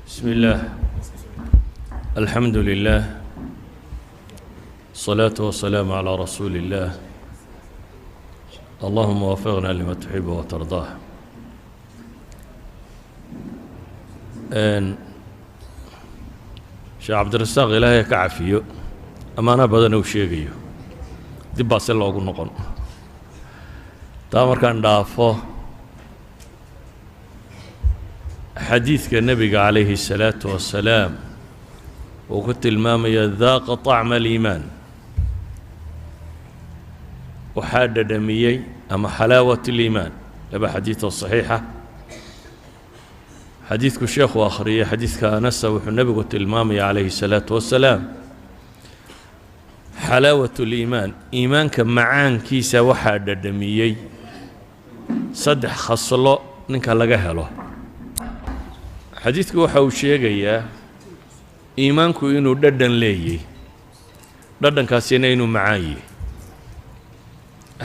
بسم الله الحمد لله الصلاة والسلام على رسول الله اللهم وفقنا لما تحب وترضاه. شيخ عبد الرزاق إلهي كعفيو أمانة بدنا وشيغيو دي باس الله أقول نقول تامر كان دافو حديث النبي عليه الصلاة والسلام وقلت المام يذاق طعم الإيمان وحاد دميي أما حلاوة الإيمان لبا حديث الصحيحة حديثك الشيخ وآخرية حديثك أنس النبي قلت المام عليه الصلاة والسلام حلاوة الإيمان إيمانك معان كيسا وحاد دميي صدح خصلو ننك لغهلو xadiidku waxa uu sheegayaa iimaanku inuu dhadhan leeyahay dhadhankaasina inuu macaan yahay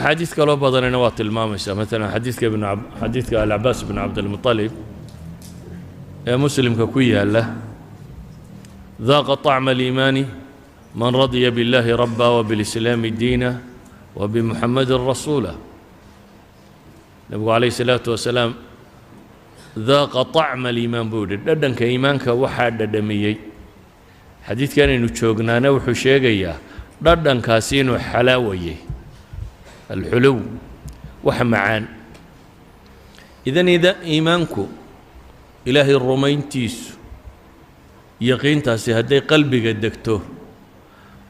xadiis kaloo badanina waa tilmaamaysaa مثلا xadiidka al-Abbaas ibn Abd al-Muttalib ee muslimka ku yaala ذاق طعم الإيمان من رضي بالله ربا وبالإسلام دينا وبمحمد رسولا النبي عليه الصلاة والسلام ذاق طعم الإيمان بود ددن كإيمانك وحاد دميي حديث كان نشوقنا نوح شيقيا ددن كاسين حلاوي الحلو وحمعان إذا إيمانك إلهي الرومين تيس يقين تاسي هدي قلبي قدكتو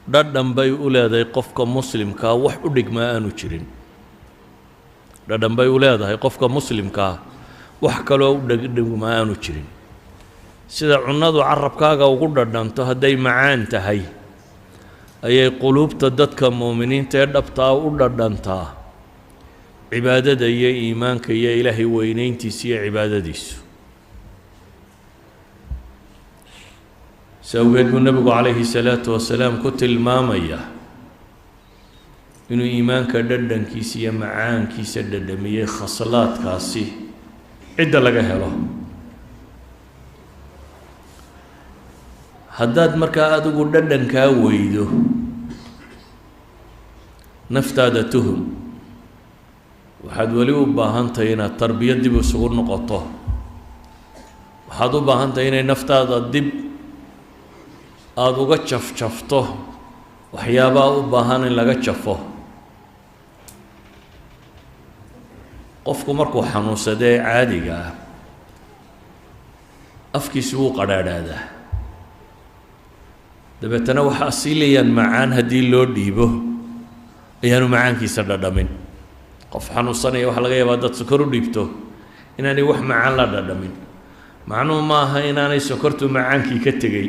ددن باي أولاد قفك مسلم كا وحدك ما أنو تشرين ددن باي أولاد قفك مسلم كا wax kaloo dhagdhagu ma aanu jirin sida cunadu carabkaaga ugu dhadhanto haday macaan tahay ayay qulubta dadka muuminiinta ee dhabtaa u dhadhantaa cibaadada iyo iimaanka iyo ilaahay weynayntiisa iyo cibaadadiisu sawgeed buu nabigu calayhi salaatu wasalaam ku tilmaamaya inuu iimaanka dhadhankiisa iyo macaankiisa dhadhamiyey khaslaadkaasi عدة لقى هلو هداد مركا أدوغو ددن كاويدو نفتادتهم وحد وليو باهانتينا التربية دي بسغور نقطه وحدو باهانتينا نفتاد الدب أدوغا شفته وحيابا باهان لغا شفه qofku markuu xanuunsadee caadiga ah afkiisu wuu qadhaadhaadaa dabeetana waxaa asiilayaan macaan haddii loo dhiibo ayaanu macaankiisa dhadhamin qof xanuunsanaya waxaa laga yaabaa dad sokor u dhiibto inaanay wax macaan la dhadhamin macnuhu ma aha inaanay sokortu macaankii ka tegey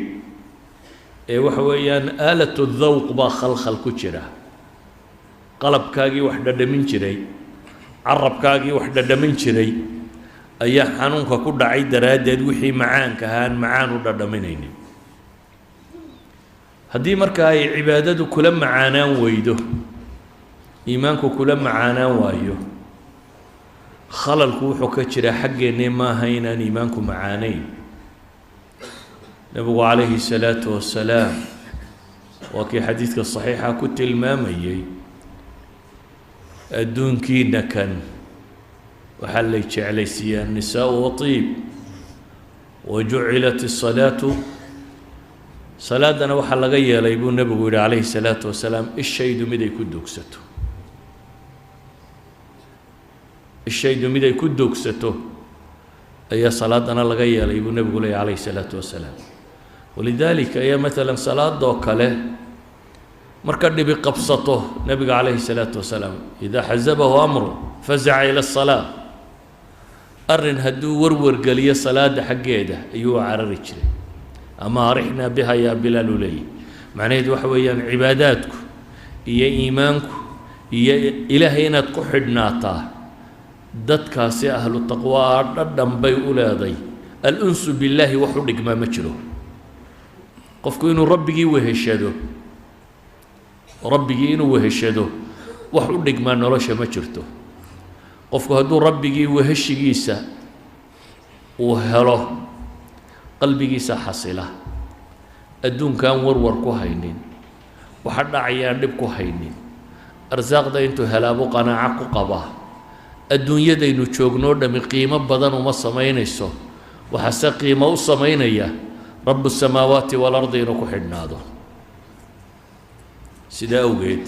ee waxa weeyaan aalatu dhawq baa khalkhal ku jira qalabkaagii wax dhadhamin jiray carabkaagii wax dhadhamin jiray ayaa xanuunka ku dhacay daraaddeed wixii macaanka ahaan macaan u dhadhaminaynin haddii markaa ay cibaadadu kula macaanaan weydo iimaanku kula macaanaan waayo khalalku wuxuu ka jiraa xaggeennee maaha inaan iimaanku macaanayn nabigu calayhi salaatu wassalaam waa kii xadiidka saxiixa ku tilmaamayey adduunkiina kan waxaa lay jeclaysiiyaa الnisaء waطiib wajucilat الصalaatu salaadana waxaa laga yeelay buu nebigu yihi calayhi الsalaaةu wasalaam ishaydu mid ay ku doogsato ishaydu mid ay ku doogsato ayaa salaadana laga yeelay buu nebigu leeyahy calayhi الsalaaةu wasalaam walidaalika ayaa maalan salaadoo kale marka dhibi qabsato nabiga calayhi salaatu wasalaam idaa xasabahu amru fazaca ila asalaa arrin hadduu warwargeliyo salaada xaggeeda ayuu carari jiray ama arixnaa biha yaa bilaal u leeyahy macnaheedu waxa weeyaan cibaadaadku iyo iimaanku iyo ilaahay inaad ku xidhnaataa dadkaasi ahlu taqwaa dhadhan bay u leeday al-unsu billaahi wax u dhigmaa ma jiro qofku inuu rabbigii weheshado rabbigii inuu weheshado wax u dhigmaa nolosha ma jirto qofku hadduu rabbigii weheshigiisa uu helo qalbigiisa xasila adduunkaan warwar ku haynin waxa dhacayaan dhib ku haynin arsaaqda intuu helaabo qanaaco ku qaba adduunyadaynu joognoo dhami qiimo badan uma samaynayso waxaase qiimo u samaynaya rabu الsamaawaati waalardi inuu ku xidhnaado sidaa awgeed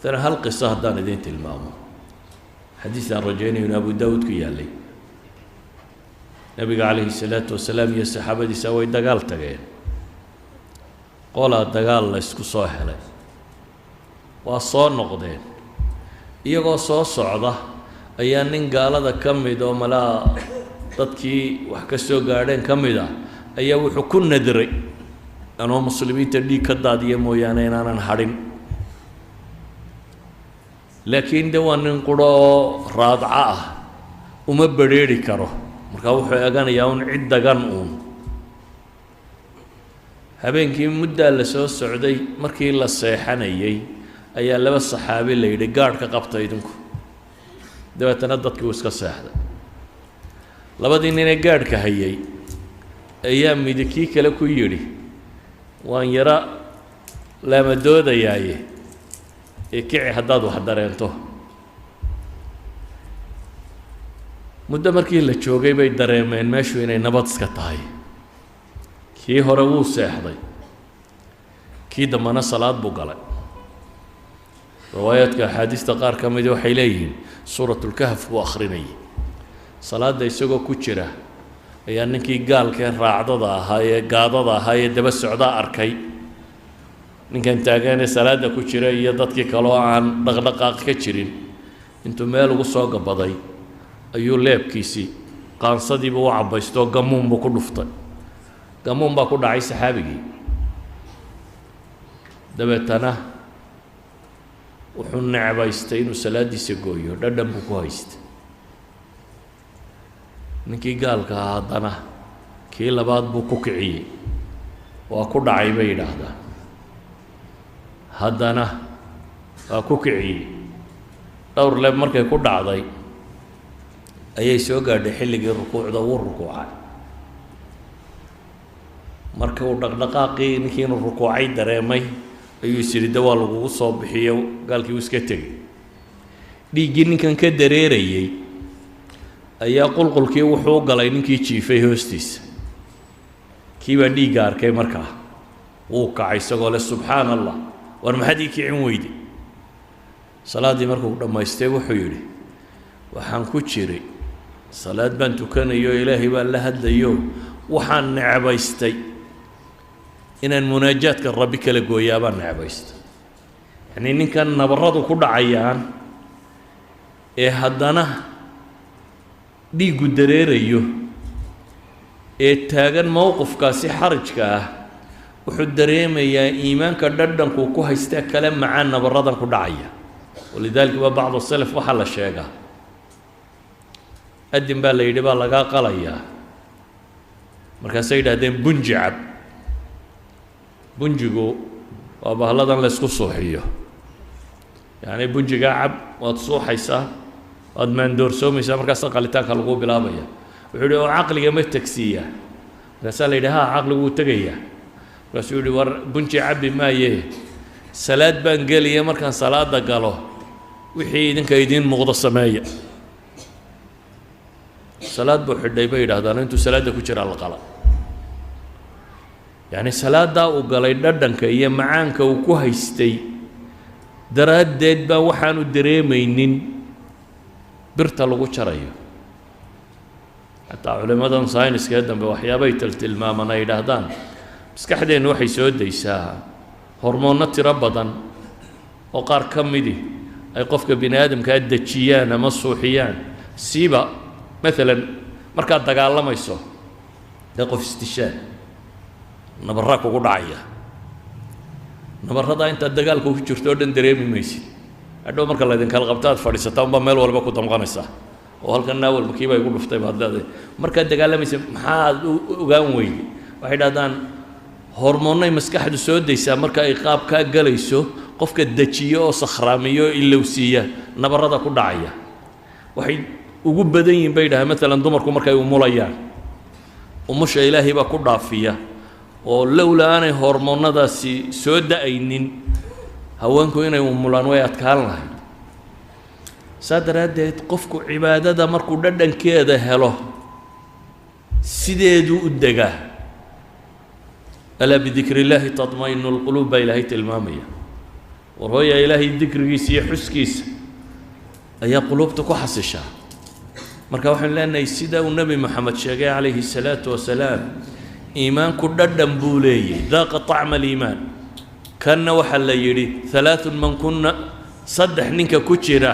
tana hal qiso haddaan idiin tilmaamo xadiis aan rajaynayo in abu daawuud ku yaallay nabiga calayhi الsalaatu wasalaam iyo saxaabadiisa way dagaal tageen qolaa dagaal la ysku soo helay waa soo noqdeen iyagoo soo socda ayaa nin gaalada ka mid oo malaa dadkii wax ka soo gaadheen ka mid ah ayaa wuxuu ku nadray anoo muslimiinta dhiig ka daadiya mooyaane inaanan hadhin laakiin de waa nin quro oo raadco ah uma bedrheeri karo markaa wuxuu eganayaa un cid dagan uun habeenkii muddaa la soo socday markii la seexanayay ayaa laba saxaabi la yidhi gaadhka qabta idinku dabeetana dadkii uu iska seexday labadii ninee gaadhka hayay ayaa midi kii kale ku yidhi waan yara laamadoodayaaye ee kici haddaad wax dareento muddo markii la joogay bay dareemeen meeshu inay nabad iska tahay kii hore wuu seexday kii dambana salaad buu galay riwaayaadka axaadiista qaar ka midi waxay leeyihiin suuratulkahf buu akhrinayay salaadda isagoo ku jira ayaa ninkii gaalkee raacdada ahaa ee gaadada ahaa ee daba socdaa arkay ninkan taaganee salaadda ku jira iyo dadkii kaloo aan dhaqdhaqaaq ka jirin intuu meel ugu soo gabaday ayuu leebkiisii qaansadiibuu u cabbaystoo gamuun buu ku dhuftay gamuun baa ku dhacay saxaabigii dabeetana wuxuu necbaystay inuu salaaddiisa gooyo dhadhan buu ku haystay ninkii gaalka ah haddana kii labaad buu ku kiciyey waa ku dhacay bay yidhaahdaan haddana waa ku kiciyey dhowr leeb markay ku dhacday ayay soo gaadhay xilligii rukuucda wuu rukuucay marka uu dhaqdhaqaaqii ninkii inuu rukuucay dareemay ayuu is yidhi de waa lagugu soo bixiyo gaalkii uu iska tegey dhiiggii ninkan ka dareerayey ayaa qulqulkii wuxuu u galay ninkii jiifay hoostiisa kii baa dhiigga arkay markaa wuu kacay isagoo leh subxaana allah war maxaad ii kicin weyde salaaddii markuu dhammaystay wuxuu yidhi waxaan ku jiray salaad baan tukanayo ilaahay baan la hadlayo waxaan necbaystay inaan munaajaadka rabbi kala gooyaa baan necbaystay yacnii ninkan nabarradu ku dhacayaan ee haddana dhiiggu dareerayo ee taagan mowqifkaasi xarajka ah wuxuu dareemayaa iimaanka dhadhankuu ku haystee kale macaan nabarradan ku dhacaya walidaalika waa bacdu salaf waxaa la sheegaa adin baa la yidhi baa lagaa qalayaa markaasay yidhahdeen bunji cab bunjigu waa bahalladan la ysku suuxiyo yacni bunjigaa cab waad suuxaysaa waad maandoorsoomaysaa markaasa qalitaanka laguu bilaabaya wuxuu yidhi oo caqliga ma tegsiiyaa markaasaa la yidhi ha caqligu wuu tegayaa markaasuu yihi war bunji cabbi maaye salaad baan gelaya markaan salaada galo wixii idinka idiin muuqdo sameeya salaad buu xidhay bay yidhahdaan intuu salaadda ku jiraa la qala yacni salaaddaa uu galay dhadhanka iyo macaanka uu ku haystay daraaddeed baa waxaanu dareemaynin birta lagu jarayo xataa culimmadan sayniska ee dambe waxyaabay tilmaamaan ay yidhaahdaan maskaxdeennu waxay soo daysaa hormoonno tiro badan oo qaar ka midi ay qofka bini aadamkaa dejiyaan ama suuxiyaan siiba maalan markaad dagaalamayso dee qof istishaan nabarraa kugu dhacaya nabarradaa intaad dagaalka ku jirto oo dhan dareemi maysid hadhow marka laydinkala qabto aad fadhiisataa unbaa meel walba ku damqanaysaa oo halkan naa walba kiibaa igu dhuftay baad leedahay markaad dagaalamaysa maxaad ogaan weyday waxay dhahdaan hormoonnay maskaxdu soo daysaa marka ay qaab kaa galayso qofka dejiyo oo sakhraamiyo oo ilowsiiya nabarrada ku dhacaya waxay ugu badan yihiin bay dhahay maalan dumarku markay umulayaan umusha ilaahay baa ku dhaafiya oo lowla aanay hormoonnadaasi soo da'aynin haweenku inay umulaan way adkaan lahayd saa daraaddeed qofku cibaadada markuu dhadhankeeda helo sideeduu u degaa alaa bidikri illaahi tatma'inu lquluub baa ilaahay tilmaamaya war hooya ilaahay dikrigiisa iyo xuskiisa ayaa quluubta ku xasishaa marka waxaan leenahay sida uu nebi moxamed sheegay calayhi الsalaatu wasalaam iimaanku dhadhan buu leeyahy daaqa طacma aliimaan kanna waxaa la yidhi halaaثun man kunna saddex ninka ku jira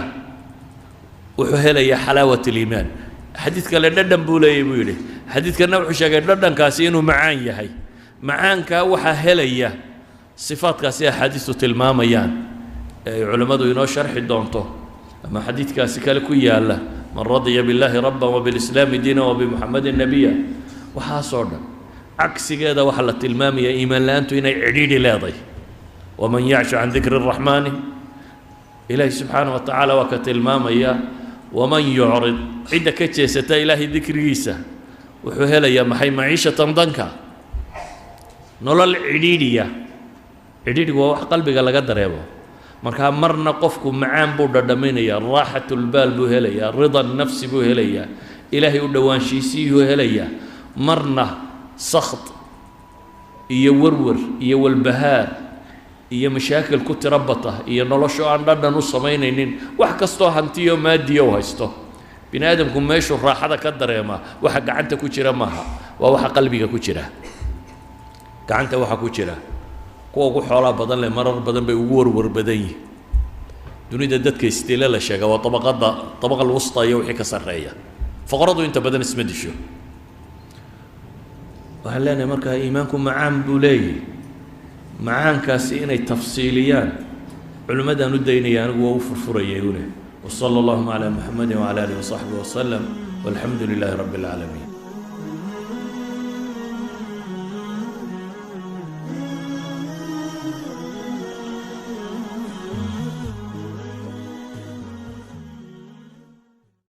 wuxuu helayaa xalaawat اliimaan xadiid kale dhadhan buu leeyahy buu yidhi xadiidkana wuxuu sheegay dhadhankaasi inuu macaan yahay macaankaa waxaa helaya sifaadkaasi axaadiistu tilmaamayaan ee ay culimmadu inoo sharxi doonto ama xadiidkaasi kale ku yaalla man radiya billaahi rabban wabilislaami diina wabimuxamedin nabiya waxaasoo dhan cagsigeeda waxaa la tilmaamayaa iimaan la-aantu inay cidhiidhi leeday waman yacshu can dikri الraxmaani ilaahi subxaanaه wa tacaala waa ka tilmaamaya waman yucrid cidda ka jeesata ilaahay dikrigiisa wuxuu helayaa maxay maciishatan danka nolol cidhiidhiya cidhiidhigu waa wax qalbiga laga dareemo markaa marna qofku macaan buu dhadhaminayaa raaxat lbaal buu helayaa rida nafsi buu helayaa ilaahay u dhowaanshiisiiyuu helayaa marna sakht iyo warwar iyo walbahaar iyo mashaakil ku tiro bata iyo nolosho aan dhadhan u samaynaynin wax kastoo hantiyo maadiyo u haysto bini aadamku meeshuu raaxada ka dareemaa waxa gacanta ku jira maaha waa waxa qalbiga ku jira gacanta waxa ku jira kuwa ugu xoolaa badan leh marar badan bay ugu warwar badan yihiin dunida dadka istiile la sheega waa tabaqa alwusta iyo wixii ka sarreeya faqradu inta badan isma disho waxaan leenahay markaa iimaanku macaan buu leeyahy macaankaasi inay tafsiiliyaan culimmadaan u daynaya anigu waa u furfurayay une wasala allahuma calaa muxamedin wacala aalihi wasaxbihi wasalam walxamdu lilaahi rabbi alcaalamiin